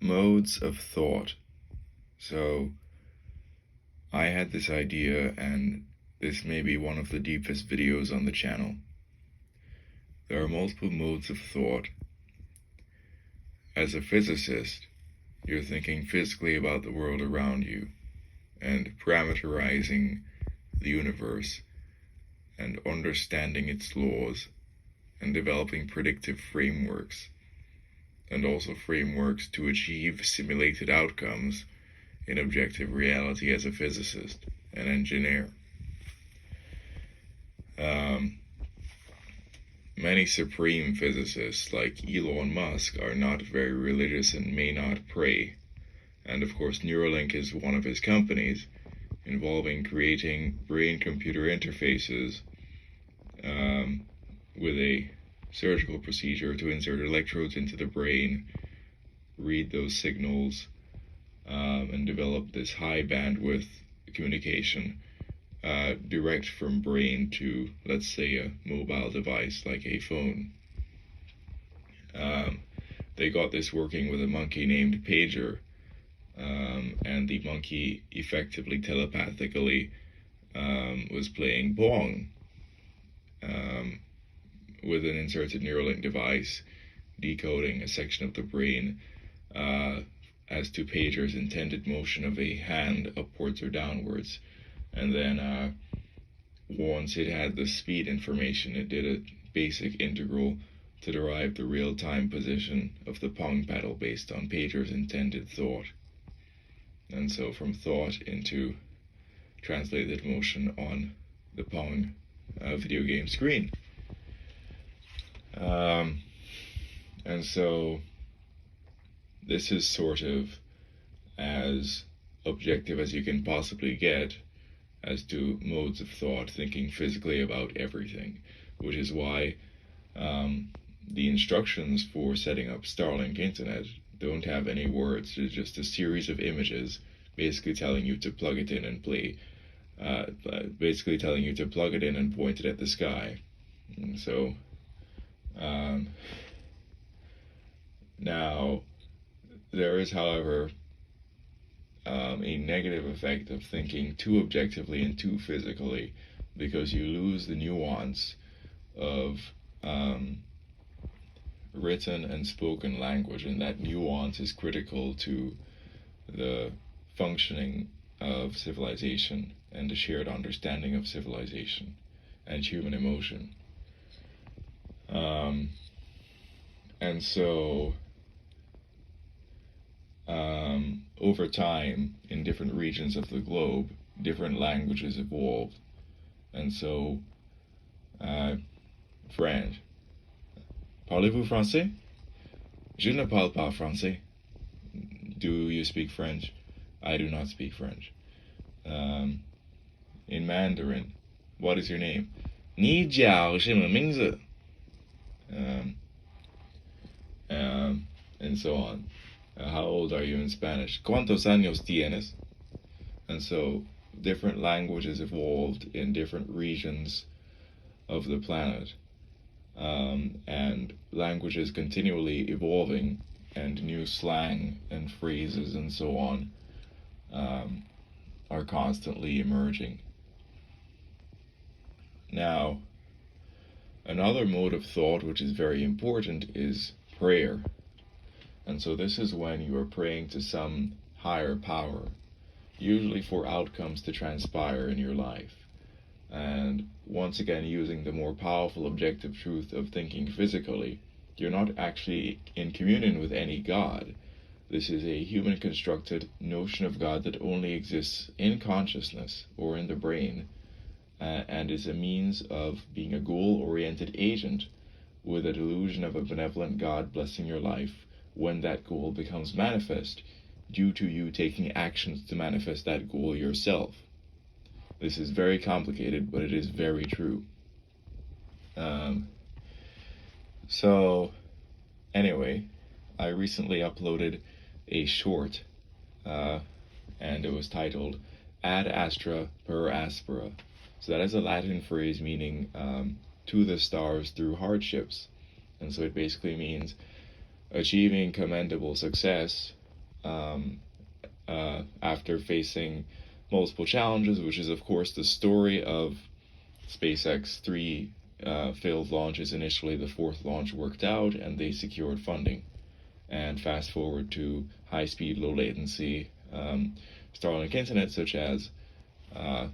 Modes of thought. So, I had this idea, and this may be one of the deepest videos on the channel. There are multiple modes of thought. As a physicist, you're thinking physically about the world around you and parameterizing the universe and understanding its laws and developing predictive frameworks and also frameworks to achieve simulated outcomes in objective reality as a physicist, an engineer. Many supreme physicists like Elon Musk are not very religious and may not pray. And of course, Neuralink is one of his companies involving creating brain-computer interfaces with a surgical procedure to insert electrodes into the brain, read those signals, and develop this high bandwidth communication direct from brain to, let's say, a mobile device like a phone. They got this working with a monkey named Pager, and the monkey effectively telepathically was playing Pong with an inserted Neuralink device, decoding a section of the brain as to Pager's intended motion of a hand upwards or downwards. And then once it had the speed information, it did a basic integral to derive the real-time position of the Pong paddle based on Pager's intended thought. And so from thought into translated motion on the Pong video game screen. And so this is sort of as objective as you can possibly get as to modes of thought, thinking physically about everything, which is why the instructions for setting up Starlink Internet don't have any words. It's just a series of images basically telling you to plug it in and play, basically telling you to plug it in and point it at the sky. And so now there is, however, a negative effect of thinking too objectively and too physically, because you lose the nuance of written and spoken language, and that nuance is critical to the functioning of civilization and the shared understanding of civilization and human emotion. And so over time, in different regions of the globe, different languages evolved. And so, French. Parlez-vous français? Je ne parle pas français. Do you speak French? I do not speak French. In Mandarin, what is your name? 你叫什么名字? And so on. How old are you in Spanish? ¿Cuántos años tienes? And so different languages evolved in different regions of the planet. And languages continually evolving, and new slang and phrases and so on are constantly emerging. Now, another mode of thought which is very important is prayer. And so this is when you are praying to some higher power, usually for outcomes to transpire in your life. And once again, using the more powerful objective truth of thinking physically, you're not actually in communion with any God. This is a human-constructed notion of God that only exists in consciousness or in the brain, and is a means of being a goal-oriented agent with a delusion of a benevolent God blessing your life when that goal becomes manifest due to you taking actions to manifest that goal yourself. This is very complicated, but it is very true. So anyway, I recently uploaded a short, and it was titled Ad Astra per Aspera. So that is a Latin phrase meaning to the stars through hardships. And so it basically means achieving commendable success after facing multiple challenges, which is, of course, the story of SpaceX 3 failed launches. Initially, the fourth launch worked out, and they secured funding. And fast forward to high-speed, low-latency Starlink internet, such as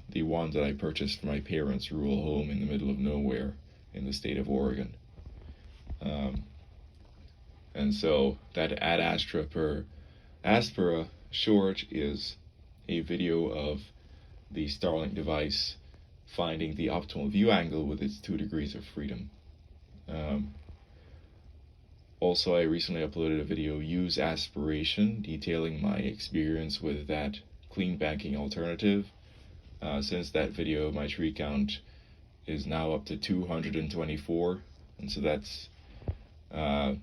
the one that I purchased for my parents' rural home in the middle of nowhere in the state of Oregon. And so that Ad Astra per Aspera short is a video of the Starlink device finding the optimal view angle with its 2 degrees of freedom. Also, I recently uploaded a video, Use Aspiration, detailing my experience with that clean banking alternative. Since that video, my tree count is now up to 224, and so that's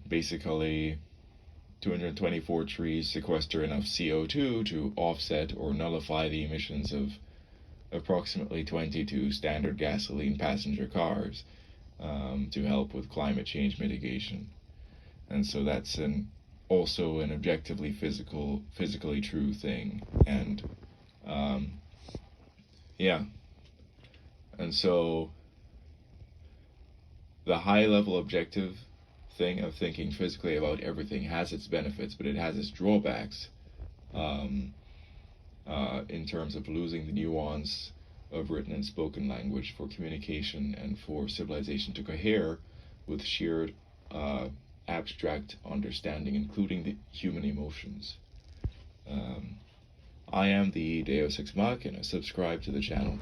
basically 224 trees sequester enough CO2 to offset or nullify the emissions of approximately 22 standard gasoline passenger cars to help with climate change mitigation. And so that's also an objectively physically true thing. And yeah. And so the high level objective thing of thinking physically about everything has its benefits, but it has its drawbacks in terms of losing the nuance of written and spoken language for communication and for civilization to cohere with shared abstract understanding, including the human emotions. I am the Deus Ex Machina. Subscribe to the channel.